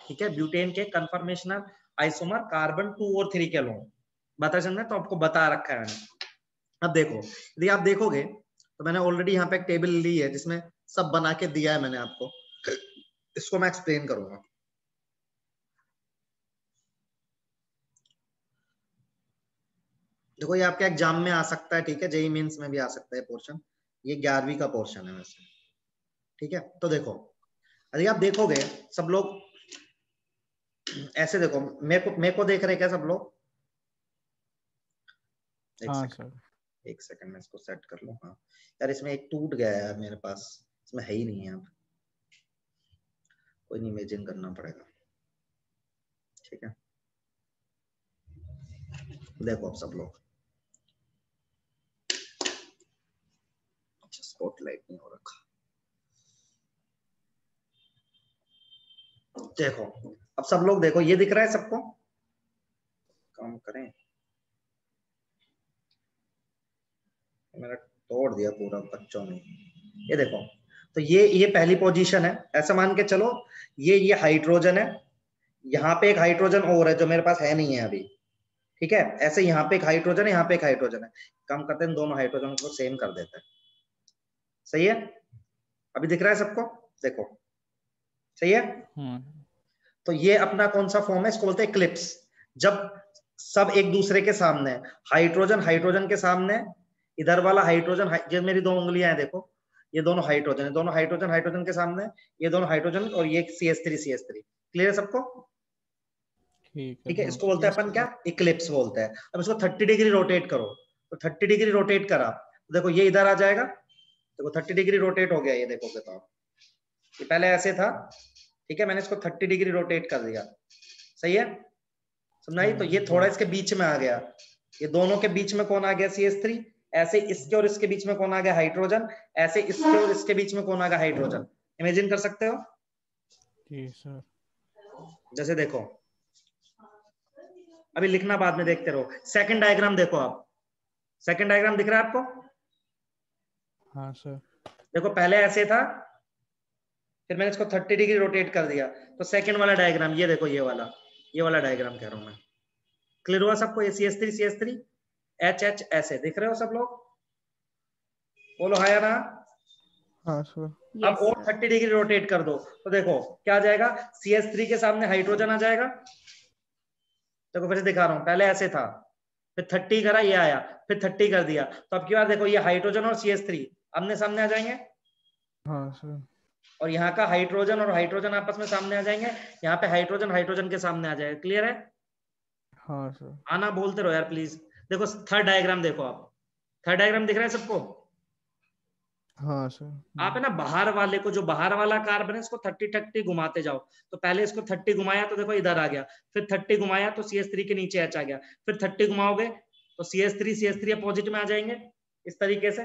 ठीक है, ब्यूटेन के कन्फर्मेशनल आइसोमर कार्बन 2 और 3 के अलोन, बता चलना तो आपको बता रखा है मैंने। अब देखो, यदि आप देखोगे तो मैंने ऑलरेडी यहाँ पे एक टेबल ली है जिसमें सब बना के दिया है मैंने आपको, इसको मैं एक्सप्लेन करूंगा। देखो ये आपके एग्जाम में आ सकता है, ठीक है, जेईई मेंस में भी आ सकता है पोर्शन, ये 11वीं का पोर्शन है वैसे, ठीक है। तो देखो यदि आप देखोगे सब लोग ऐसे देखो, मेरे को देख रहे क्या सब लोग? हाँ सर। एक सेकंड में इसको सेट कर लो। हाँ यार इसमें एक टूट गया है यार मेरे पास, इसमें है ही नहीं है अब, कोई नहीं, इमेजिन करना पड़ेगा, ठीक है। देखो अब सब लोग, स्पॉटलाइट नहीं हो रखा, देखो अब सब लोग देखो, ये दिख रहा है सबको? काम करें, मेरा तोड़ दिया पूरा बच्चों ने। ये देखो, तो ये पहली पोजीशन है, ऐसा मान के चलो ये हाइड्रोजन है, यहाँ पे एक हाइड्रोजन और है जो मेरे पास है नहीं है अभी, ठीक है। ऐसे यहाँ पे एक हाइड्रोजन है, यहाँ पे एक हाइड्रोजन है, काम करते हैं दोनों हाइड्रोजन को सेम कर देते हैं, सही है। अभी दिख रहा है सबको? देखो सही है। तो ये अपना कौन सा फॉर्म है, इसको बोलते हैं इक्लिप्स, जब सब एक दूसरे के सामने, हाइड्रोजन हाइड्रोजन के सामने, इधर वाला हाइड्रोजन, ये मेरी 2 उंगलियां हैं देखो, ये दोनों हाइड्रोजन है, दोनों हाइड्रोजन हाइड्रोजन के सामने, ये दोनों हाइड्रोजन और ये CH3 क्लियर है सबको? ठीक है, इसको बोलते हैं अपन क्या, इक्लिप्स बोलते हैं। अब इसको 30 डिग्री रोटेट करो, तो 30 डिग्री रोटेट करा तो देखो ये इधर आ जाएगा, देखो 30 डिग्री रोटेट हो गया, ये देखोगे तो ये पहले ऐसे था, ठीक है, मैंने इसको 30 डिग्री रोटेट कर दिया, सही है, समझाई? तो ये थोड़ा इसके बीच में आ गया, ये दोनों के बीच में कौन आ गया, CH3, ऐसे इसके और इसके बीच में कौन आ गया, हाइड्रोजन, ऐसे इसके और इसके बीच में कौन आ गया, हाइड्रोजन। इमेजिन कर सकते हो? जी सर। जैसे देखो, अभी लिखना बाद में देखते रहो, सेकंड डायग्राम देखो आप, सेकंड डायग्राम दिख रहा है आपको? हाँ सर। देखो पहले ऐसे था, फिर मैंने इसको 30 डिग्री रोटेट कर दिया, तो सेकंड वाला डायग्राम ये देखो, ये वाला डायग्राम कह रहा हूं मैं, क्लियर हुआ सबको? ये CH3 H ऐसे दिख रहे हो सब लोग? बोलो हाँ या ना? हाँ सर। अब और 30 डिग्री रोटेट कर दो, तो देखो क्या आ जाएगा, CH3 के सामने हाइड्रोजन आ जाएगा, देखो फिर से दिखा रहा हूं, पहले ऐसे था, फिर 30 करा, ये आया, फिर 30 कर दिया, तो अब की बार देखो ये हाइड्रोजन और CH3 आमने सामने आ जाएंगे, हाँ सर। और यहाँ का हाइड्रोजन और हाइड्रोजन आपस में सामने आ जाएंगे, यहाँ पे हाइड्रोजन हाइड्रोजन के सामने आ जाएगा, क्लियर है? हाँ सर। आना बोलते रहो यार प्लीज। देखो थर्ड डायग्राम देखो आप, थर्ड डायग्राम दिख रहा है सबको? हाँ सर। आप है ना बाहर वाले को, जो बाहर वाला कार्बन है, इसको 30 घुमाते जाओ, तो पहले इसको 30 घुमाया तो देखो इधर आ गया, फिर 30 घुमाया तो CH3 के नीचे H आ गया, फिर 30 घुमाओगे तो CH3 अपोजिट में आ जाएंगे, इस तरीके से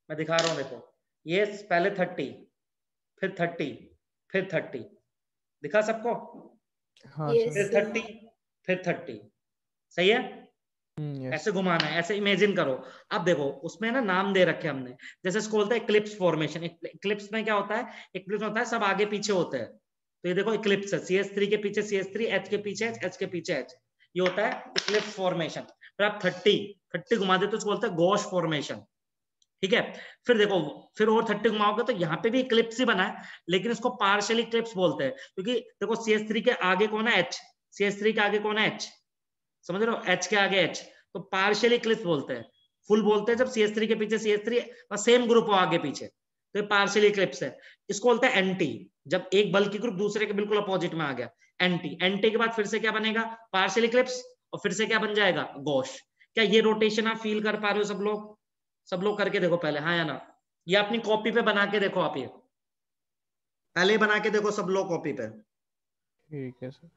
मैं दिखा रहा हूं, देखो ये पहले 30, फिर 30, फिर 30, दिखा सबको? हाँ फिर 30, फिर 30, सही है। ऐसे घुमाना है, ऐसे इमेजिन करो। अब देखो उसमें ना नाम दे रखे हमने, जैसे इसको बोलते हैं इक्लिप्स फॉर्मेशन। इक्लिप्स में क्या होता है, इक्लिप्स होता है सब आगे पीछे होते हैं, तो ये देखो इक्लिप्स है, CH3 के पीछे CH3, H के पीछे H के पीछे H, ये होता है इक्लिप्स फॉर्मेशन। फिर आप 30 घुमा दे तो उसको बोलते हैं गॉश फॉर्मेशन, ठीक है। फिर देखो, फिर और 30 घुमाओगे तो यहाँ पे भी इक्लिप्स ही बना है, लेकिन इसको पार्शियल इक्लिप्स बोलते हैं, क्योंकि देखो CH3 के आगे कौन है, H, CH3 के आगे कौन है, H, समझ रहे हो, H के आगे H, तो पार्शियल इक्लिप्स बोलते हैं। फुल बोलते हैं जब CH3 के पीछे CH3 और सेम ग्रुप हो आगे पीछे, तो ये पार्शियल इक्लिप्स है। इसको बोलते हैं एंटी, जब एक बल्कि ग्रुप दूसरे के बिल्कुल अपोजिट में आ गया, एंटी। एंटी के बाद फिर से क्या बनेगा, पार्शियल इक्लिप्स, और फिर से क्या बन जाएगा, गॉश। क्या ये रोटेशन आप फील कर पा रहे हो सब लोग? सब लोग करके देखो पहले, हाँ या ना? ये अपनी कॉपी पे बना के देखो, आप ये पहले बना के देखो सब लोग कॉपी पे। ठीक है सर।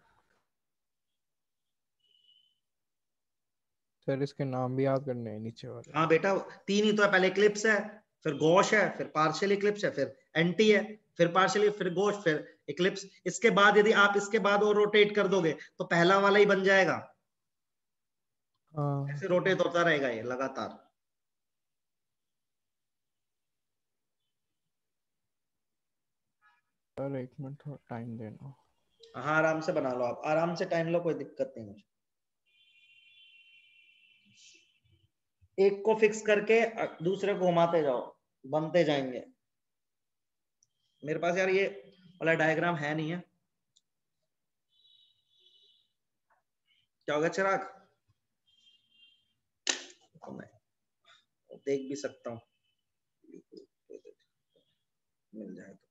सर इसके नाम भी याद करने हैं नीचे वाले? हाँ बेटा, 3 ही तो है, पहले इक्लिप्स है, फिर गॉश है, फिर पार्शियल इक्लिप्स है, फिर एंटी है, फिर पार्शियल, फिर गॉश, फिर इक्लिप्स। इसके बाद यदि आप इसके बाद और रोटेट कर दोगे तो पहला वाला ही बन जाएगा। ऐसे रोटेट होता रहेगा ये लगातार। सर 1 मिनट थोड़ा टाइम देना। हाँ आराम से बना लो, आप आराम से टाइम लो, कोई दिक्कत नहीं मुझे। एक को फिक्स करके दूसरे को घुमाते जाओ, बनते जाएंगे। मेरे पास यार ये वाला डायग्राम है नहीं है। क्या होगा चिराग? तो मैं देख भी सकता हूँ, मिल जाए तो।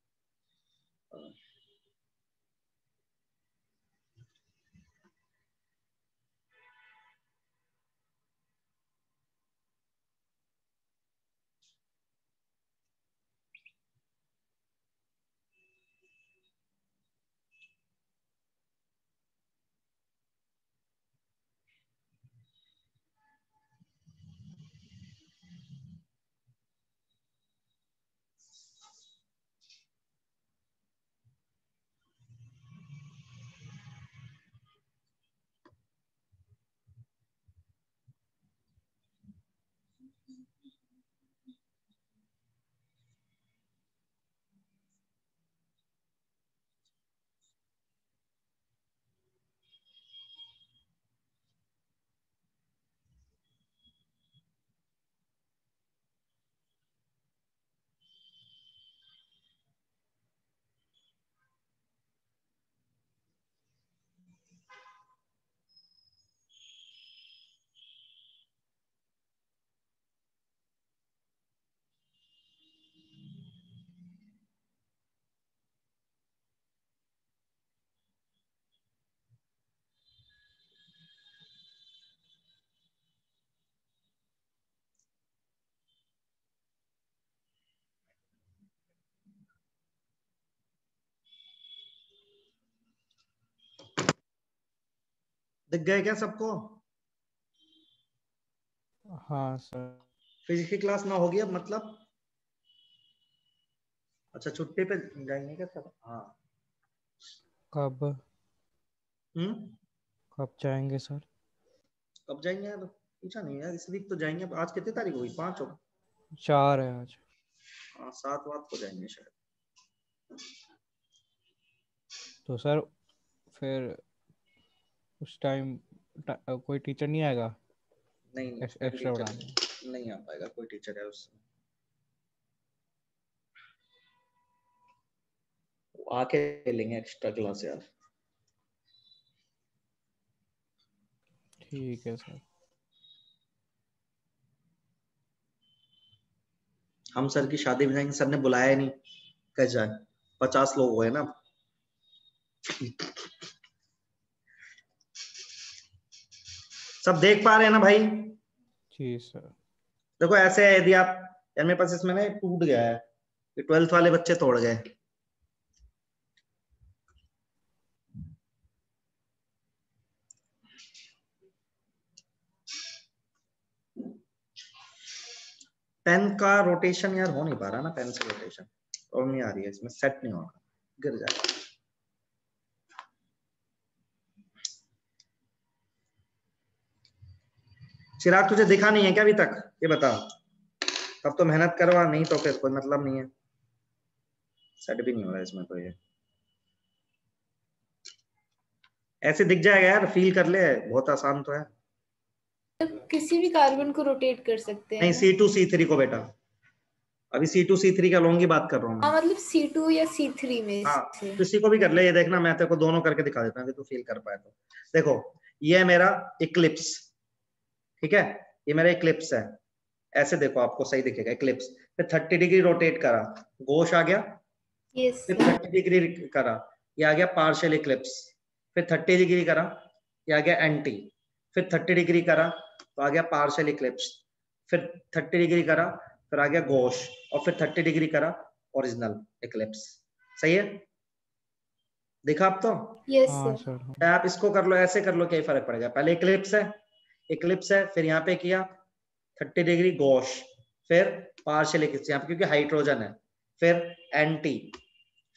दिख गए क्या सबको? हाँ सर। फिजिक्स की क्लास ना होगी अब मतलब? अच्छा छुट्टी पे जाएंगे क्या सब? हाँ। कब हम्म। कब जाएंगे सर? कब जाएंगे यार, पूछा नहीं यार। इस वीक तो जाएंगे। आज कितनी तारीख हुई? 5 हो। 4 है आज। हाँ 7 वात को जाएंगे शायद। तो सर फिर उस टाइम कोई टीचर नहीं आएगा नहीं नहीं, उस टाइम एक्स्ट्रा टीचर पढ़ाने? नहीं आ पाएगा, कोई टीचर है उससे। आके ले लेंगे एक्स्ट्रा क्लास यार। ठीक है सर। हम सर की शादी में जाएंगे, सर ने बुलाया ही नहीं, कैसे जाए? 50 लोग हुए ना। सब देख पा रहे हैं ना भाई? जी सर। देखो ऐसे है, यदि आप यार मेरे पास इसमें ना टूट गया है, ये 12th वाले बच्चे तोड़ गए। पेन का रोटेशन यार हो नहीं पा रहा ना, पेन से रोटेशन और नहीं आ रही है इसमें, सेट नहीं हो रहा, गिर जाएगा। चिराग तुझे दिखा नहीं है क्या अभी तक? ये बता। तब तो मेहनत करवा, नहीं तो फिर कोई मतलब नहीं है। सेट भी नहीं हो रहा है इसमें तो। ये ऐसे दिख जाएगा यार, फील कर ले, बहुत आसान तो है। तो किसी भी कार्बन को रोटेट कर सकते हैं नहीं ना? C2C3 को बेटा, अभी C2C3 का लॉन्ग की बात कर रहा हूँ मैं। हाँ मतलब C2 या C3 में हाँ से। किसी को भी कर ले। ये देखना, मैं तेरे को दोनों करके दिखा देता हूँ, तू फील कर पाए तो। देखो ये है मेरा इक्लिप्स, ठीक है? ये मेरा इक्लिप्स है। ऐसे देखो, आपको सही दिखेगा इक्लिप्स। फिर 30 डिग्री रोटेट करा, गोश आ गया। यस फिर 30 डिग्री करा, ये आ गया पार्शियल इक्लिप्स। फिर 30 डिग्री करा, ये आ गया एंटी। फिर 30 डिग्री करा तो आ गया पार्शियल इक्लिप्स। फिर 30 डिग्री करा, फिर आ गया गोश। और फिर 30 डिग्री करा, ओरिजिनल इक्लिप्स। सही है? देखा आप तो? यस हाँ सर। सर। हाँ आप इसको कर लो, ऐसे कर लो, क्या फर्क पड़ेगा? पहले इक्लिप्स है, इक्लिप्स है, फिर यहाँ पे किया 30 डिग्री गोश, फिर पार्शियल इक्लिप्स यहाँ पे क्योंकि हाइड्रोजन है, फिर एंटी,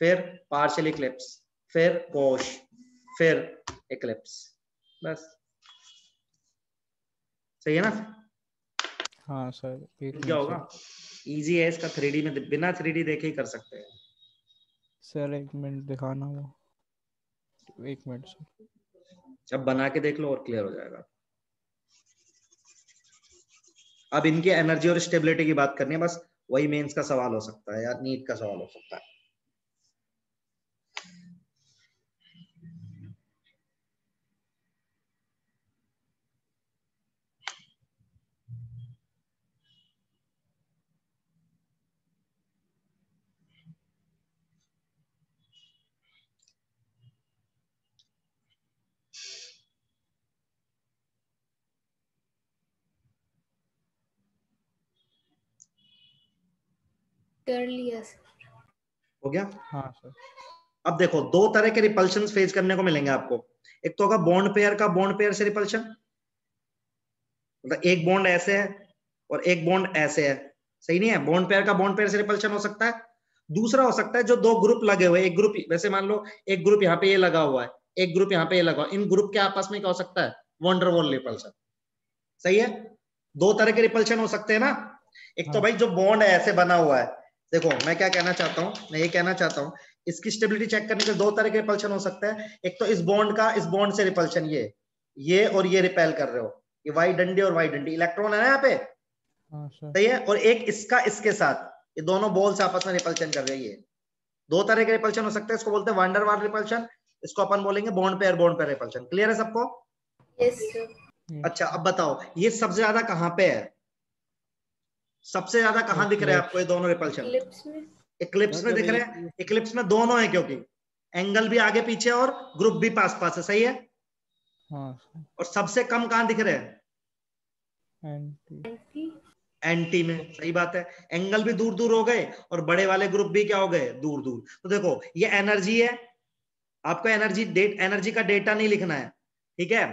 फिर पार्शियल इक्लिप्स, फिर गोश, फिर इक्लिप्स। बस सही है ना? हाँ सर। 1 क्या मिनट होगा? सर। इजी है इसका, 3D में बिना 3D देखे ही कर सकते हैं। सर एक मिनट दिखाना वो, एक मिनट सर। जब बना के देख लो और क्लियर हो जाएगा। अब इनकी एनर्जी और स्टेबिलिटी की बात करनी है बस, वही मेंस का सवाल हो सकता है या नीट का सवाल हो सकता है। कर लिया सर। हो गया। हाँ सर। अब देखो दो तरह के रिपल्शन फेज करने को मिलेंगे आपको। एक तो होगा बॉन्ड पेयर का बॉन्ड पेयर से रिपल्शन, मतलब एक बॉन्ड ऐसे है और एक बॉन्ड ऐसे है, सही नहीं है? बॉन्ड पेयर का बॉन्ड पेयर से रिपल्शन हो सकता है। दूसरा हो सकता है जो दो ग्रुप लगे हुए, एक ग्रुप वैसे मान लो एक ग्रुप यहाँ पे ये लगा हुआ है, एक ग्रुप यहाँ पे ये लगा हुआ, इन ग्रुप के आपस में क्या हो सकता है? Van der Waals repulsion. सही है, दो तरह के रिपल्शन हो सकते हैं ना। एक तो हाँ भाई जो बॉन्ड है ऐसे बना हुआ है, देखो मैं क्या कहना चाहता हूँ, मैं ये कहना चाहता हूँ इसकी स्टेबिलिटी चेक करने के दो तरह के रिपल्शन हो सकते हैं। एक तो इस बॉन्ड का इस बॉन्ड से रिपल्शन, ये और ये रिपेल कर रहे हो, ये वाई डंडी और वाई डंडी, इलेक्ट्रॉन है ना यहाँ पे, हाँ सर। सही है। और एक इसका इसके साथ, ये दोनों बॉल्स आपस में रिपल्शन कर रही है। दो तरह के रिपल्शन हो सकते हैं, इसको बोलते हैं वांडरवाल रिपल्शन, इसको अपन बोलेंगे बॉन्ड पेयर रिपल्शन। क्लियर है सबको? Yes sir. यस अच्छा सर। अब बताओ ये सबसे ज्यादा कहां पे है? सबसे ज्यादा कहां दिख रहे हैं आपको ये इक्लिप्स। दोनों रिपल्शन? इक्लिप्स में। इक्लिप्स सर में जब दिख रहे हैं। एक, इक्लिप्स में दोनों है क्योंकि एंगल भी आगे पीछे और ग्रुप भी पास पास है, सही है। हाँ सर। और सबसे कम कहां दिख रहे हैं? एंटी। एंटी। एंटी में, सही बात है। एंगल भी दूर दूर हो गए और बड़े वाले ग्रुप भी क्या हो गए? दूर दूर। तो देखो ये एनर्जी है, आपको एनर्जी का डेटा नहीं लिखना है, ठीक है।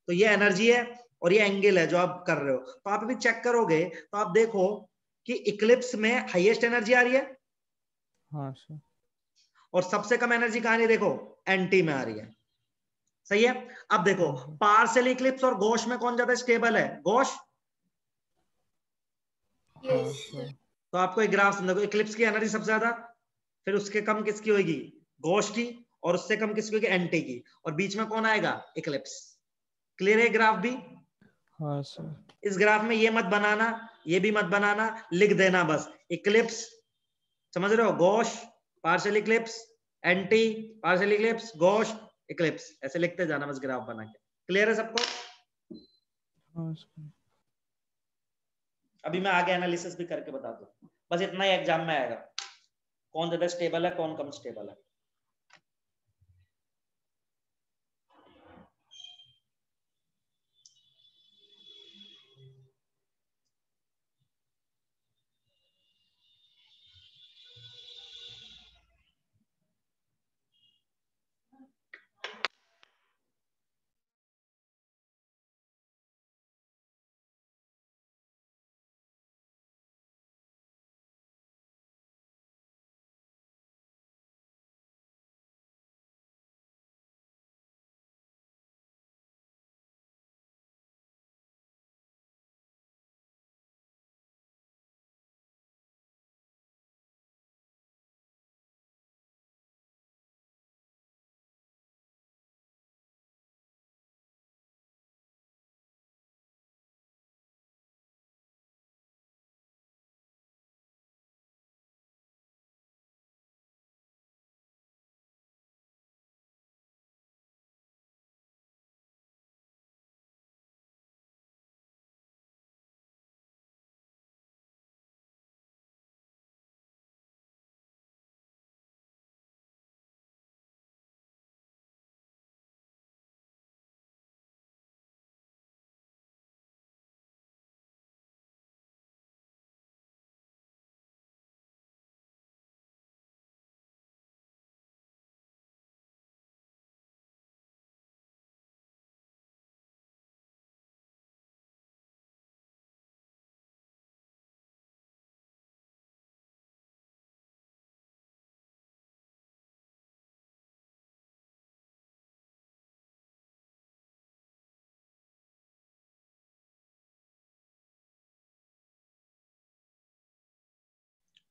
तो ये एनर्जी है और ये एंगल है जो आप कर रहे हो। तो आप अभी चेक करोगे तो आप देखो कि इक्लिप्स में हाईएस्ट एनर्जी आ रही है हाँ सर। और सबसे कम एनर्जी कहां नहीं, देखो एंटी में आ रही है, सही है। अब देखो हाँ सर। पार्शियल इक्लिप्स और गॉस में कौन ज्यादा स्टेबल है? गॉस। हाँ यस सर। सर। तो आपको एक ग्राफ समझो, इक्लिप्स की एनर्जी सबसे ज्यादा, फिर उसके कम किसकी होगी? गॉस की, और उससे कम किसकी होगी? एंटी की, और बीच में कौन आएगा? इक्लिप्स। क्लियर है ग्राफ भी? हाँ सर। इस ग्राफ में ये मत बनाना, ये भी मत बनाना, लिख देना बस इक्लिप्स, समझ रहे हो? Gauss, partial Eclipse, anti, partial Eclipse, Gauss, Eclipse, ऐसे लिखते जाना बस ग्राफ बना के। क्लियर है सबको? हाँ सर। अभी मैं आगे एनालिसिस भी करके बता दूं, बस इतना ही एग्जाम में आएगा, कौन ज्यादा स्टेबल है कौन कम स्टेबल है।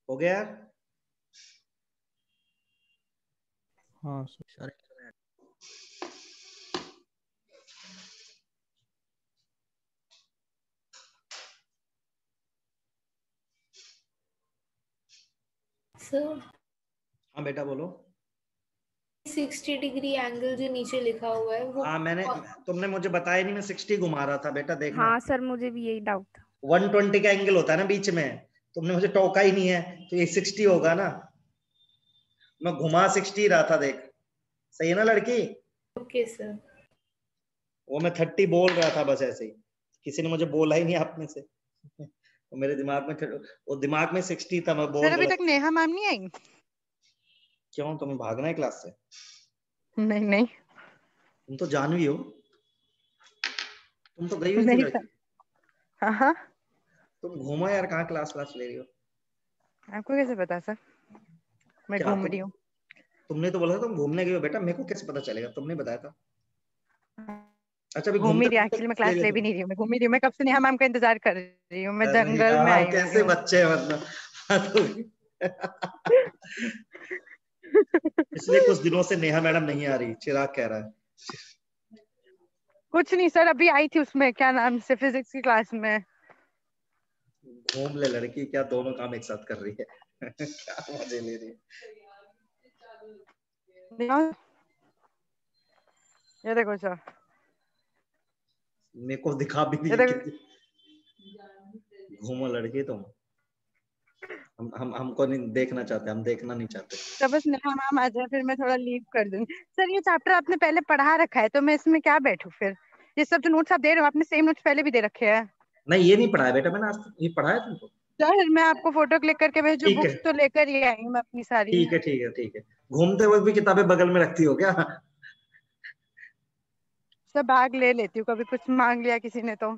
हो गया यार? हाँ सर। सर हाँ बेटा बोलो। 60 डिग्री एंगल जो नीचे लिखा हुआ है वो हाँ मैंने, तुमने मुझे बताया नहीं, मैं 60 घुमा रहा था बेटा, देखना। हाँ सर मुझे भी यही डाउट था। 120 का एंगल होता है ना बीच में, तुमने मुझे टोका ही नहीं है, तो ये 60 होगा ना। मैं घुमा 60 रहा था, देख। सही है ना लड़की? Okay sir. वो मैं 30 बोल रहा था बस ऐसे ही, किसी ने मुझे बोला ही नहीं आप में से। तो मेरे दिमाग में वो दिमाग में 60 था, मैं बोल सर अभी रहा तक नेहा मैम नहीं आई? क्यों, तुम्हें भागना है क्लास से? नहीं नहीं तुम तो जानवी हो, तुम तो गई हुई थी नहीं सर। लड़की। हाँ हाँ, तुम घूमो यार, कहाँ क्लास क्लास ले रही हो? आपको कैसे पता सर मैं क्या घूम तुम, रही हूँ? तुमने तो बोला था तुम घूमने गई हो बेटा, मेरे को कैसे पता चलेगा, तुमने बताया था। अच्छा अभी घूम ही घूमते रही, घूमते एक्चुअली मैं ले क्लास गए ले भी तुम? नहीं रही हूँ, मैं घूम ही रही हूँ। मैं कब से नेहा मैम का इंतजार कर रही हूँ, मैं अरे जंगल में यार आई हुई कैसे हूँ। बच्चे हैं मतलब। पिछले कुछ दिनों से नेहा मैडम नहीं आ रही, चिराग कह रहा है। कुछ नहीं सर, अभी आई थी उसमें क्या नाम से, फिजिक्स की क्लास में। घूम ले लड़की, क्या दोनों काम एक साथ कर रही है। क्या मजे ले रही है। नेहा, ये देखो सर, मेरे को दिखा भी नहीं ये है देखो। कितनी। घूमो लड़की तुम, हम हमको नहीं देखना चाहते, हम देखना नहीं चाहते। तो बस नेहा मैम आ जाए फिर मैं थोड़ा लीव कर दूंगी। सर ये चैप्टर आपने पहले पढ़ा रखा है तो मैं इसमें क्या बैठूं फिर? ये सब जो नोट्स आप दे रहे हो आपने सेम नोट्स पहले भी दे रखे हैं। नहीं ये नहीं पढ़ाया बेटा मैंने आज तक, ये पढ़ाया तुमको? सर मैं आपको फोटो क्लिक करके भेजू, ठीक है बुक्स तो लेकर ही आई हूँ मैं अपनी सारी। ठीक है ठीक है ठीक है। घूमते वक्त भी किताबें बगल में रखती हो क्या? सर बैग ले लेती हूँ, कभी कुछ मांग लिया किसी ने तो।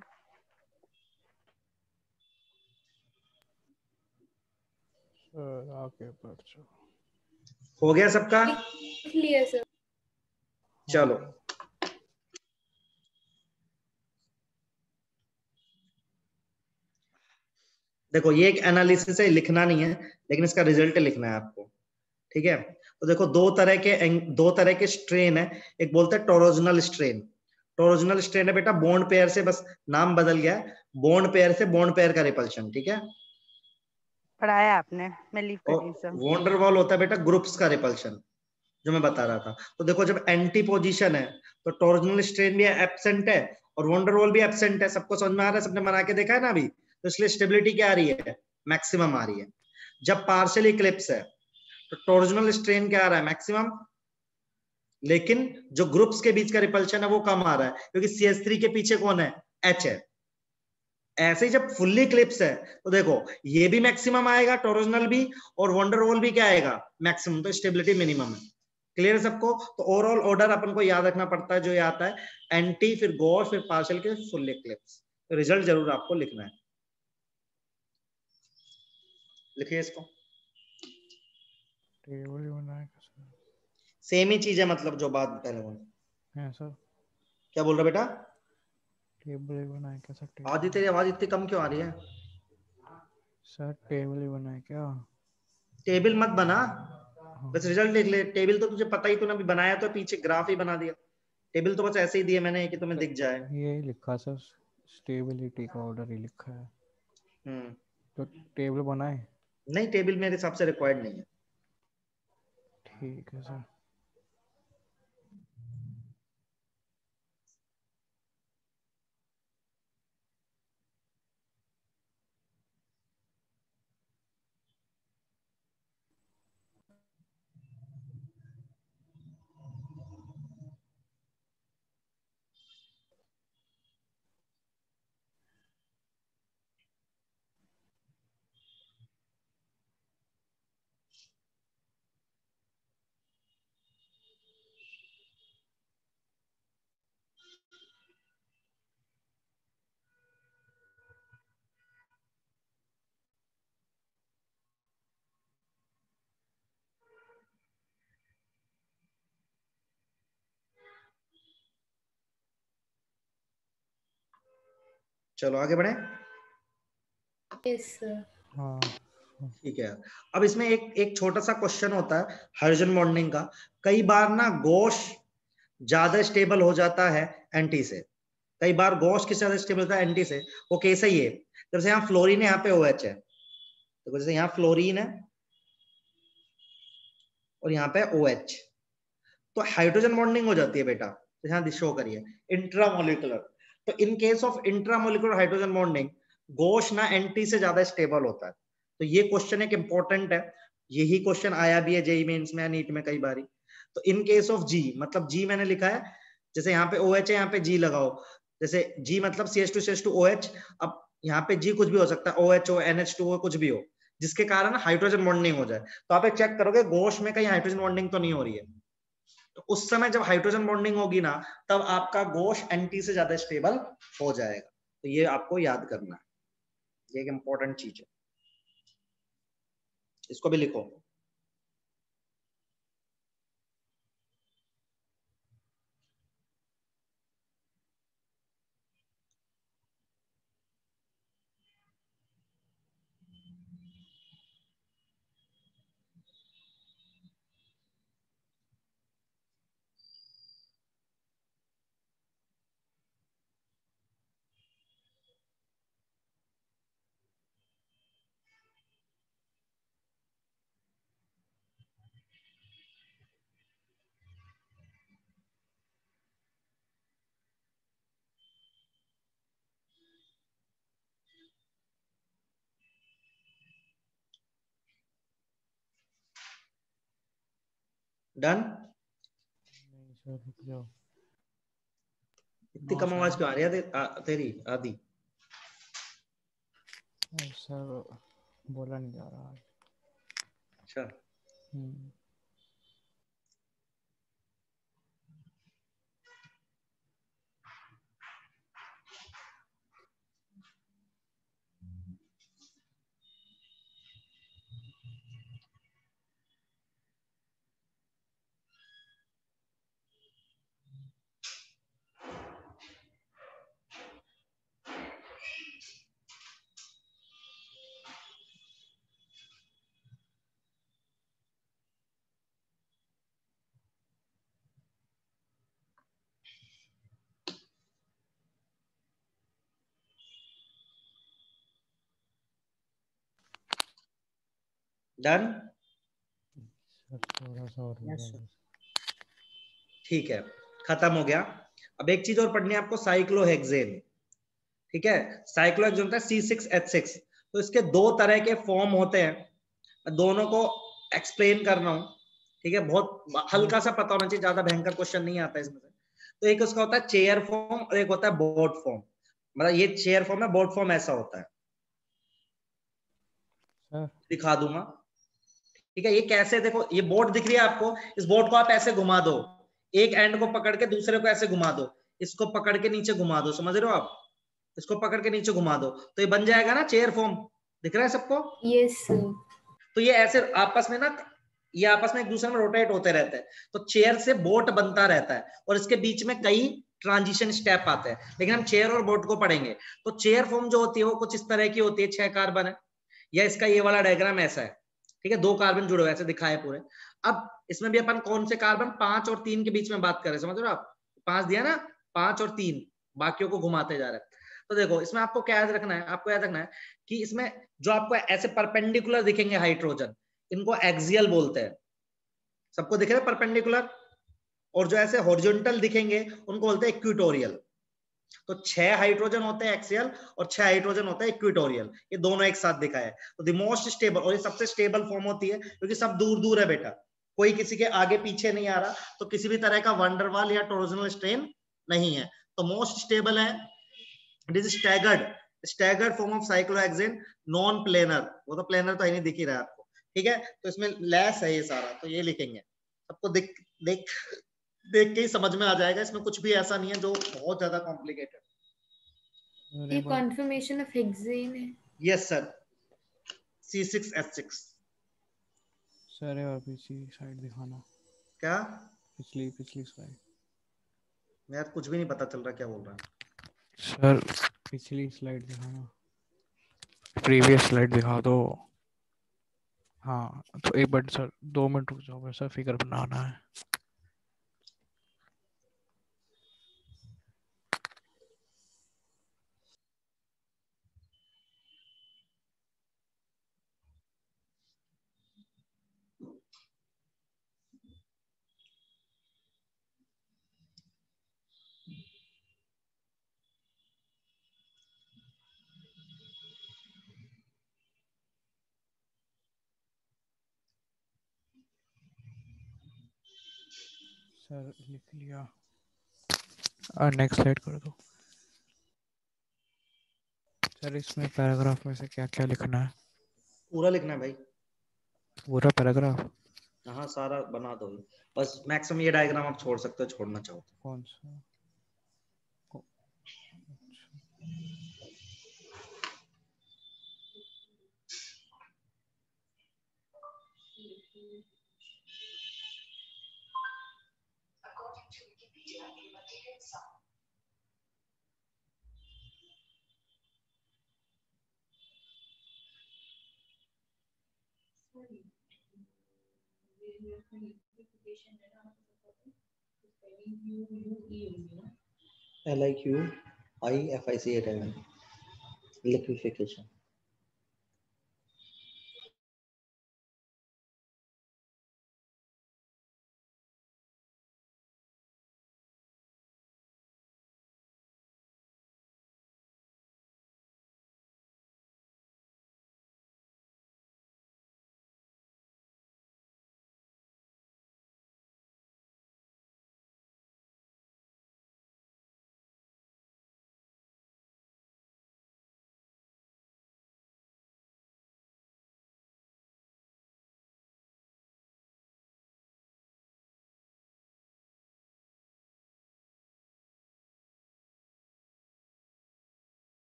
सर आगे बढ़ जाओ। हो गया सबका? लिख लिया सर। चलो हाँ देखो, ये एक एनालिसिस है, लिखना नहीं है, लेकिन इसका रिजल्ट लिखना है आपको। ठीक है, तो देखो दो तरह के स्ट्रेन है। एक बोलते हैं टोरोजनल स्ट्रेन। टोरोजनल स्ट्रेन है बेटा बॉन्ड पेयर से, बस नाम बदल गया है, बॉन्ड पेयर से बॉन्ड पेयर का रिपल्शन। ठीक है, पढ़ाया आपने, मैं लीव कर और रही हूँ सर। वॉन्डरवॉल होता है बेटा ग्रुप्स का रिपल्शन, जो मैं बता रहा था। तो देखो जब एंटी पोजीशन है तो टोरोजनल स्ट्रेन भी एब्सेंट है और वॉन्डरवॉल भी एब्सेंट है। सबको समझ में आ रहा है, सबने बना के देखा है ना अभी? तो इसलिए स्टेबिलिटी क्या आ रही है? मैक्सिमम आ रही है। जब पार्शियल इक्लिप्स है तो टोरोजनल स्ट्रेन क्या आ रहा है? मैक्सिमम। लेकिन जो ग्रुप्स के बीच का रिपल्शन है वो कम आ रहा है, क्योंकि CH3 के पीछे कौन है? H है। ऐसे ही जब फुल्ली क्लिप्स है तो देखो ये भी मैक्सिमम आएगा, टोरोजनल भी, और वंडरवॉल भी क्या आएगा? मैक्सिमम। तो स्टेबिलिटी मिनिमम है। क्लियर है सबको? तो ओवरऑल ऑर्डर अपन को याद रखना पड़ता है, जो ये आता है एंटी, फिर गॉस, फिर पार्शियल के, फुल्ली क्लिप्स। तो रिजल्ट जरूर आपको लिखना है। लिखिए इसको। टेबल ही बनाएगा सर। सेम ही चीज है, मतलब जो बात पहले बोली। है सर, क्या बोल रहा बेटा? टेबल ही बनाए क्या सर? आदि तेरी आवाज इतनी कम क्यों आ रही है? सर टेबल ही बनाए क्या? टेबल मत बना, हाँ बस रिजल्ट लिख ले। टेबल तो तुझे पता ही, तूने अभी बनाया तो पीछे ग्राफ ही बना दिया। टेबल तो बस ऐसे ही दिया मैंने कि तुम्हें दिख जाए। यही लिखा सर, स्टेबिलिटी का ऑर्डर ही लिखा है। हम्म, तो टेबल बनाए? नहीं टेबल मेरे हिसाब से रिक्वायर्ड नहीं है। ठीक है सर। चलो आगे बढ़े। Yes sir. हाँ ठीक है। अब इसमें एक एक छोटा सा क्वेश्चन होता है हाइड्रोजन बॉन्डिंग का। कई बार ना गॉस ज्यादा स्टेबल हो जाता है एंटी से। कई बार गॉस किस ज्यादा स्टेबल होता है एंटी से। वो कैसे ही है, जैसे यहाँ फ्लोरीन है, यहाँ पे OH है, तो जैसे यहाँ फ्लोरीन है और यहाँ पे OH, तो हाइड्रोजन बॉन्डिंग हो जाती है बेटा। तो यहाँ शो करिए इंट्रामोलिकुलर। तो in case of intramolecular hydrogen bonding Gauss ना एंटी से ज्यादा स्टेबल होता है। तो ये क्वेश्चन एक इंपॉर्टेंट है, यही क्वेश्चन आया भी है जेईई मेंस में, नीट में कई बारी। तो इन केस ऑफ जी, मतलब जी मैंने लिखा है, जैसे यहाँ पे OH है, यहाँ पे जी लगाओ, जैसे जी मतलब CH2CH2OH। अब यहाँ पे जी कुछ भी हो सकता है, OH हो, NH2 कुछ भी हो, जिसके कारण हाइड्रोजन बॉन्डिंग हो जाए। तो आप एक चेक करोगे गॉस में कहीं हाइड्रोजन बॉन्डिंग तो नहीं हो रही है। तो उस समय जब हाइड्रोजन बॉन्डिंग होगी ना, तब आपका गॉस एंटी से ज्यादा स्टेबल हो जाएगा। तो ये आपको याद करना है, ये एक इंपॉर्टेंट चीज है, इसको भी लिखो। डन। नहीं सर रुक जाओ। इतनी हाँ कम आवाज सर। क्यों आ रही है तेरी आदि? सर बोला नहीं जा रहा। अच्छा, हम्म। डन। सर थोड़ा सा और हो जाएगा। ठीक है, खत्म हो गया। अब एक चीज और पढ़नी है आपको, साइक्लोहेक्सेन। ठीक है, साइक्लोहेक्सेन होता है C6H6। तो इसके दो तरह के फॉर्म होते हैं, मैं दोनों को एक्सप्लेन कर रहा हूं। ठीक है, बहुत हल्का सा पता होना चाहिए, ज्यादा भयंकर क्वेश्चन नहीं आता इसमें से। तो एक उसका होता है चेयर फॉर्म और एक होता है बोट फॉर्म। मतलब ये चेयर फॉर्म है, बोट फॉर्म ऐसा होता है, सर दिखा दूंगा। ठीक है, ये कैसे, देखो ये बोट दिख रही है आपको, इस बोट को आप ऐसे घुमा दो, एक एंड को पकड़ के दूसरे को ऐसे घुमा दो, इसको पकड़ के नीचे घुमा दो, समझ रहे हो आप? इसको पकड़ के नीचे घुमा दो तो ये बन जाएगा ना चेयर फॉर्म। दिख रहा है सबको? Yes sir. तो ये ऐसे आपस में ना, ये आपस में एक दूसरे में रोटेट होते रहते हैं, तो चेयर से बोट बनता रहता है, और इसके बीच में कई ट्रांजिशन स्टेप आते हैं, लेकिन हम चेयर और बोट को पढ़ेंगे। तो चेयर फॉर्म जो होती है वो कुछ इस तरह की होती है, 6 कार्बन है, या इसका ये वाला डायग्राम ऐसा है। ठीक है, 2 कार्बन जुड़े हुए ऐसे दिखाए पूरे। अब इसमें भी अपन कौन से कार्बन 5 और 3 के बीच में बात करें, समझ रहे हो आप? 5 दिया ना, 5 और 3, बाकियों को घुमाते जा रहे हैं। तो देखो इसमें आपको क्या याद रखना है, आपको याद रखना है कि इसमें जो आपको ऐसे परपेंडिकुलर दिखेंगे हाइड्रोजन, इनको एक्सियल बोलते हैं। सबको दिख रहा है परपेंडिकुलर? और जो ऐसे हॉरिजॉन्टल दिखेंगे उनको बोलते हैं इक्विटोरियल। तो 6 हाइड्रोजन होते हैं एक्सियल और 6 हाइड्रोजन होते हैं इक्विटोरियल, ये दोनों एक साथ दिखा है। तो द मोस्ट स्टेबल, और ये सबसे स्टेबल फॉर्म होती है, क्योंकि सब दूर दूर है बेटा, कोई किसी के आगे पीछे नहीं आ रहा, तो किसी भी तरह का वंडरवाल या टोरोजनल स्ट्रेन नहीं है, तो मोस्ट स्टेबल है। It is staggered form of cyclohexane, non planar, वो तो प्लेनर तो ही नहीं दिख ही रहा है आपको। ठीक है, तो इसमें लेस है ये सारा, तो ये लिखेंगे, सबको देख देख देख के ही समझ में आ जाएगा, इसमें कुछ भी ऐसा नहीं है जो बहुत ज्यादा कॉम्प्लिकेटेड। ये कॉन्फर्मेशन ऑफ हेक्सेन है। Yes sir, C6H6। सर और पिछली साइड दिखाना। क्या? पिछली स्लाइड। यार कुछ भी नहीं पता चल रहा क्या बोल रहा है। सर पिछली स्लाइड दिखाना, प्रीवियस स्लाइड दिखा दो। हाँ तो एक मिनट सर, 2 मिनट रुक जाओ, सर फिगर बनाना है। सर लिख लिया, नेक्स्ट स्लाइड कर दो। सर इसमें पैराग्राफ में से क्या क्या लिखना है? पूरा लिखना है भाई, पूरा पैराग्राफ? हाँ सारा बना दो, बस मैक्सिमम ये डायग्राम आप छोड़ सकते हो, छोड़ना चाहो तो। कौन सा? LIQIFIC liquefaction।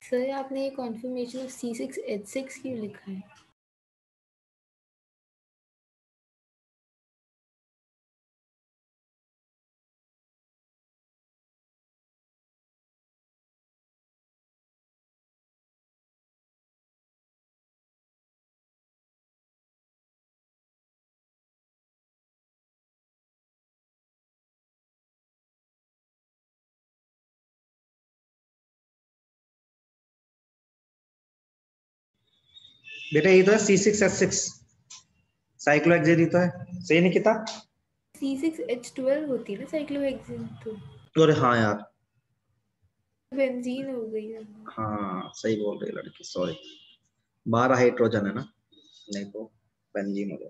सर आपने ये कॉन्फर्मेशन ऑफ C6H6 क्यों लिखा है? बेटा ये तो है C6H6 साइक्लोहेक्सेन, ही तो है, सही निकिता? C6H12 होती है ना साइक्लोहेक्सेन, तो अरे हाँ यार, बेंजीन हो गई है। हाँ सही बोल रही है लड़की, सॉरी, 12 हाइड्रोजन है ना, नहीं तो बेंजीन हो गया।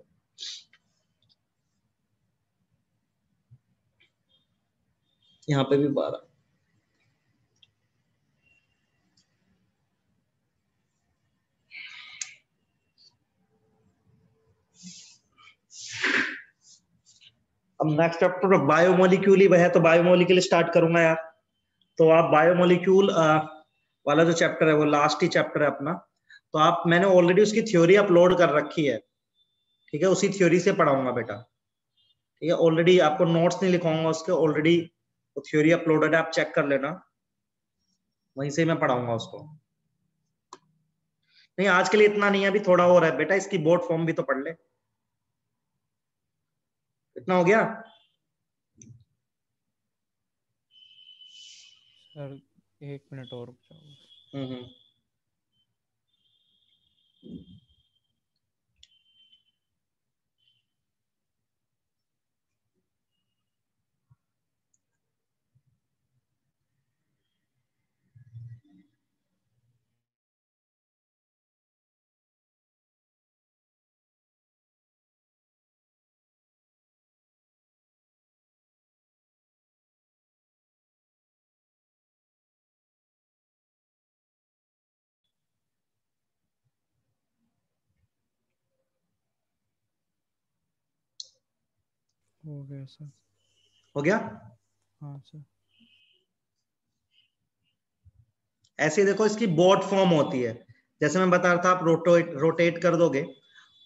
यहाँ पे भी 12। अब नेक्स्ट चैप्टर बायोमोलिक्यूल ही है, तो बायोमोलिक्यूल स्टार्ट करूंगा यार। तो आप बायोमोलिक्यूल वाला जो चैप्टर है वो लास्ट ही चैप्टर है अपना। तो आप, मैंने ऑलरेडी उसकी थ्योरी अपलोड कर रखी है, ठीक है, उसी थ्योरी से पढ़ाऊंगा बेटा, ठीक है। ऑलरेडी आपको नोट्स नहीं लिखवाऊंगा उसके, ऑलरेडी वो थ्योरी अपलोडेड है, आप चेक कर लेना, वहीं से मैं पढ़ाऊंगा उसको। नहीं आज के लिए इतना नहीं है, अभी थोड़ा और है बेटा, इसकी बोर्ड फॉर्म भी तो पढ़ ले। इतना हो गया? सर 1 मिनट और रुक जाओ। हो गया सर। हो गया? हाँ सर। ऐसे देखो, इसकी बोर्ड फॉर्म होती है, जैसे मैं बता रहा था, आप रोटेट कर दोगे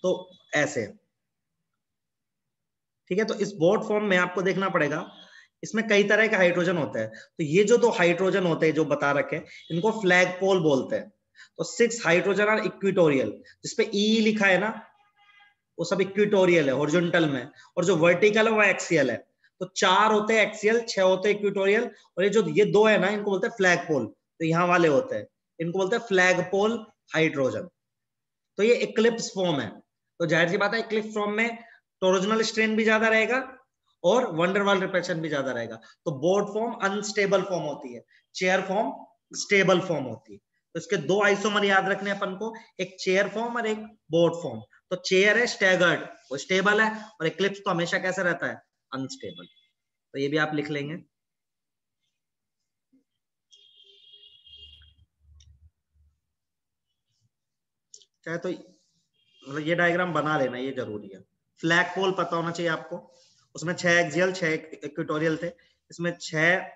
तो ऐसे, ठीक है। तो इस बोर्ड फॉर्म में आपको देखना पड़ेगा इसमें कई तरह के हाइड्रोजन होते हैं। तो ये जो दो हाइड्रोजन होते हैं जो बता रखे हैं, इनको फ्लैग पोल बोलते हैं। तो 6 हाइड्रोजन आर इक्विटोरियल, जिसपे ई लिखा है ना, वो सब इक्विटोरियल है, हॉरिजॉन्टल में, और जो वर्टिकल है वो एक्सियल है। तो 4 होते हैं एक्सियल, 6 होते हैं इक्विटोरियल, और ये दो है ना, इनको बोलते हैं फ्लैग पोल। तो यहाँ वाले होते हैं, इनको बोलते हैं फ्लैग पोल हाइड्रोजन। तो ये इक्लिप्स फॉर्म है। तो जाहिर सी बात है, इक्लिप्स फॉर्म में टोरोजनल स्ट्रेन भी ज्यादा रहेगा और वंडरवाल रिपल्शन भी ज्यादा रहेगा। तो बोर्ड फॉर्म अनस्टेबल फॉर्म होती है, चेयर फॉर्म स्टेबल फॉर्म होती है। तो इसके दो आइसोमर याद रखने अपन को, एक चेयर फॉर्म और एक बोर्ड फॉर्म। तो चेयर है स्टैगर्ड, वो स्टेबल है, और इक्लिप्स तो हमेशा कैसा रहता है, अनस्टेबल। तो ये भी आप लिख लेंगे। चाहे तो मतलब ये डायग्राम बना लेना, ये जरूरी है। फ्लैग पोल पता होना चाहिए आपको, उसमें 6 एक्सियल 6 इक्वेटोरियल थे, इसमें 6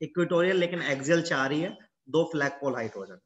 इक्वेटोरियल लेकिन एक्सियल 4 ही है, 2 फ्लैग पोल हाइड्रोजन।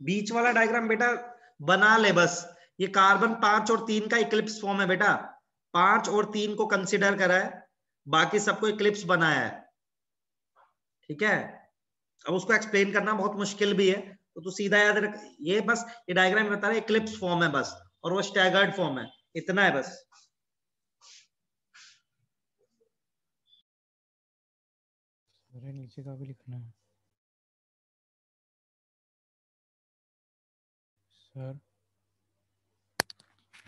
बीच वाला डायग्राम बेटा बना ले बस। ये कार्बन 5 और 3 का इक्लिप्स फॉर्म है बेटा, 5 और 3 को कंसिडर करा है, बाकी सबको इक्लिप्स बनाया है। ठीक है, अब उसको एक्सप्लेन करना बहुत मुश्किल भी है, तो तू सीधा याद रख, ये बस ये डायग्राम बता रहा है इक्लिप्स फॉर्म है बस, और वो स्टैगर्ड फॉर्म है, इतना है बस। अरे नीचे का भी लिखना है सर।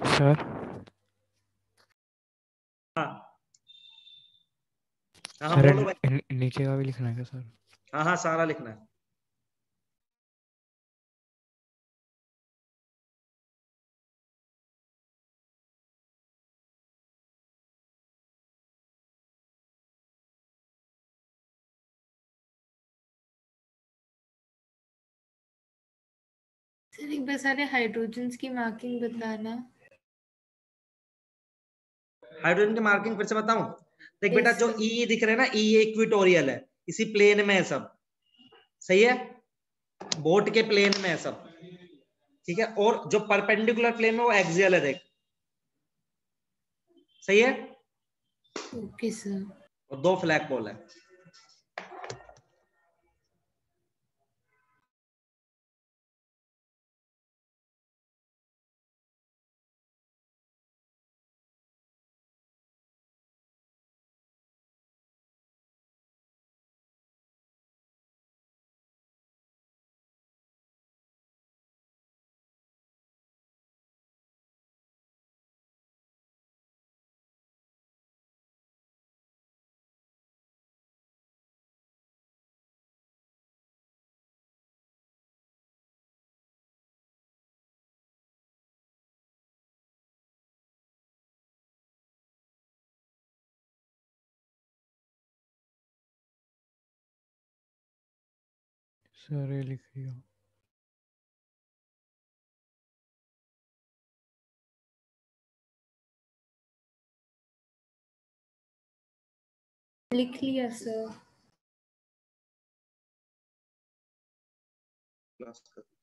सर हाँ हाँ सर बोलो भाई। नीचे का भी लिखना है क्या सर? हाँ हाँ सारा लिखना है। सर एक बार सारे हाइड्रोजन्स की मार्किंग बताना। हाइड्रोजन की मार्किंग फिर से बताऊं? देख बेटा, यस जो सर। ई दिख रहे हैं ना, ई इक्विटोरियल है, इसी प्लेन में है सब, सही है, बोट के प्लेन में है सब। ठीक है, और जो परपेंडिकुलर प्लेन में वो एक्सियल है, देख, सही है, ओके सर। और 2 फ्लैग पोल है। सर ये लिख लिया। लिख लिया सर।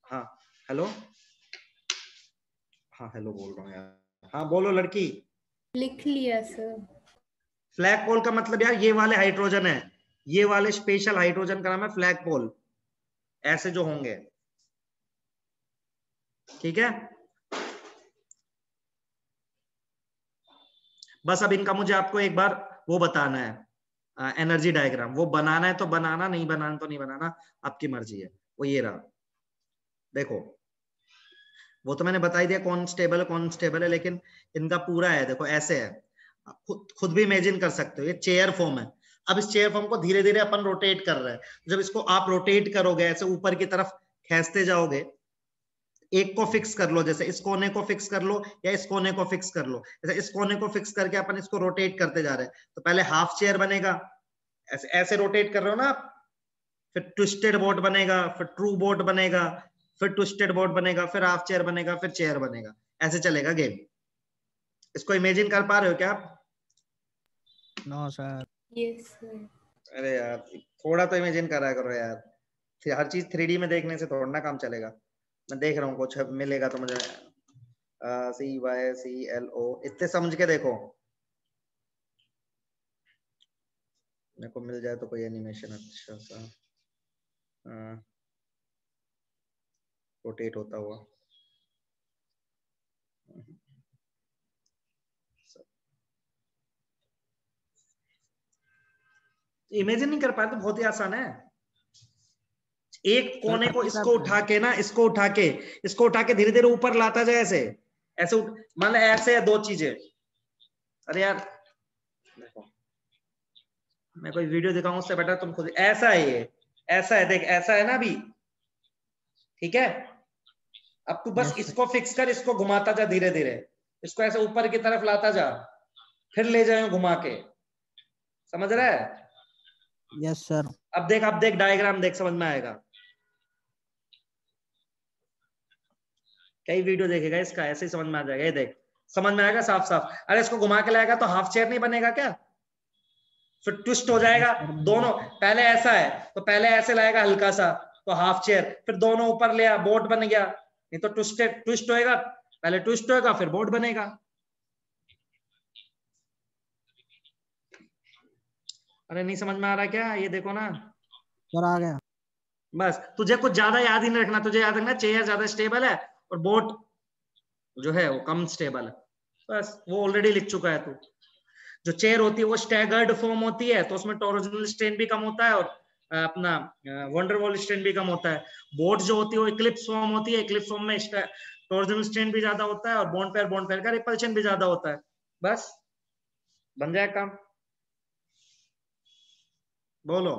हाँ हेलो, हाँ हेलो बोल रहा हूँ यार। हाँ बोलो लड़की। लिख लिया सर। फ्लैग पोल का मतलब यार ये वाले हाइड्रोजन है, ये वाले स्पेशल हाइड्रोजन का नाम है फ्लैग पोल, ऐसे जो होंगे, ठीक है। बस अब इनका मुझे आपको एक बार वो बताना है, एनर्जी डायग्राम। वो बनाना है तो बनाना, नहीं बनाना तो नहीं बनाना, आपकी मर्जी है। वो ये रहा, देखो वो तो मैंने बता ही दिया कौन स्टेबल है, लेकिन इनका पूरा है देखो ऐसे है। खुद भी इमेजिन कर सकते हो, ये चेयर फॉर्म है। अब इस चेयर फॉर्म को धीरे धीरे अपन रोटेट कर रहे हैं। जब इसको आप रोटेट करोगे ऐसे ऊपर की तरफ खींचते जाओगे, एक को फिक्स कर लो, जैसे इस कोने को फिक्स कर लो या इस कोने को फिक्स कर लो। जैसे इस कोने को फिक्स करके अपन इसको रोटेट करते जा रहे हैं, तो पहले हाफ चेयर बनेगा, ऐसे ऐसे रोटेट कर रहे हो ना आप, फिर ट्विस्टेड बोट बनेगा, फिर ट्रू बोट बनेगा, फिर ट्विस्टेड बोट बनेगा, फिर हाफ चेयर बनेगा, फिर चेयर बनेगा, ऐसे चलेगा गेम। इसको इमेजिन कर पा रहे हो क्या आप? No sir. Yes sir. अरे यार थोड़ा तो इमेजिन करा करो यार, फिर हर चीज 3D में देखने से थोड़ा ना काम चलेगा। मैं देख रहा हूँ कुछ मिलेगा तो मुझे। CYCLO इतने समझ के देखो, मेरे को मिल जाए तो कोई एनिमेशन अच्छा सा रोटेट होता हुआ। इमेजिन नहीं कर पाए तो बहुत ही आसान है। एक सर कोने को करना क्या इसको उठा के ना, इसको उठा के धीरे धीरे ऊपर लाता जाए, ऐसे ऐसे मान लो ऐसे है दो चीजें। अरे यार देखो, मैं कोई वीडियो दिखाऊं उससे बेटर तुम खुद, ऐसा है ये, ऐसा है देख, ऐसा है ना अभी, ठीक है। अब तू बस यस सर। इसको फिक्स कर, इसको घुमाता जा धीरे धीरे, इसको ऐसे ऊपर की तरफ लाता जा, फिर ले जाए घुमा के, समझ रहा है? Yes sir. अब देख डायग्राम देख, समझ में आएगा। कई वीडियो देखेगा इसका, ऐसे ही समझ में आ जाएगा। ये देख समझ में आएगा साफ साफ। अरे इसको घुमा के लाएगा तो हाफ चेयर नहीं बनेगा क्या? फिर ट्विस्ट हो यस जाएगा सर बन दोनों। गया। पहले ऐसा है तो पहले ऐसे लाएगा हल्का सा, तो हाफ चेयर, फिर दोनों ऊपर ले आ, बोट बन गया। नहीं तो ट्विस्ट होएगा, पहले ट्विस्ट होएगा फिर बोट बनेगा। अरे नहीं समझ में आ रहा क्या? ये देखो ना, सर आ गया। बस तुझे कुछ ज्यादा याद ही नहीं रखना, तुझे याद रखना चेयर ज्यादा स्टेबल है और बोट जो है वो कम स्टेबल है। बस वो ऑलरेडी लिख चुका है तू। जो चेयर होती है वो स्टैगर्ड फॉर्म होती है, तो उसमें टॉर्जनल स्ट्रेन भी कम होता है और अपना वंडरवॉल स्ट्रेन भी कम होता है। बोट जो होती है वो इक्लिप्स फॉर्म होती है, इक्लिप्स फॉर्म में टॉर्जनल स्ट्रेन भी ज्यादा होता है और बॉन्ड पेयर का रिपल्शन भी ज्यादा होता है। बस बन जाए काम। बोलो।